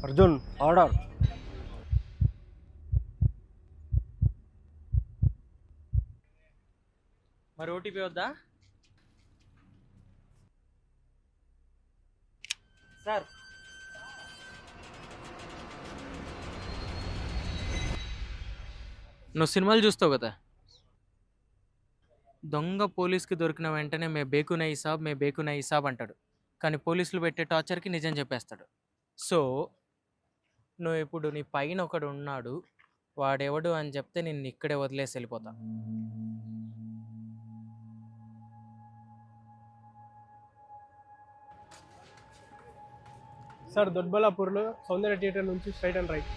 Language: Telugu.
అర్జున్ ఆర్డర్. మరి ఓటీపీ వద్దా సార్? నువ్వు సినిమాలు చూస్తావు కదా, దొంగ పోలీస్కి దొరికిన వెంటనే మే బేకునే ఇసాబ్ అంటాడు, కానీ పోలీసులు పెట్టే టార్చర్కి నిజం చెప్పేస్తాడు. సో నువ్వు ఇప్పుడు నీ పైన ఒకడు ఉన్నాడు, వాడెవడు అని చెప్తే నిన్ను ఇక్కడే వదిలేసి వెళ్ళిపోతా. సార్ దొడ్బలాపూర్లో సౌందర్య థియేటర్ నుంచి స్ట్రైట్ అండ్ రైట్.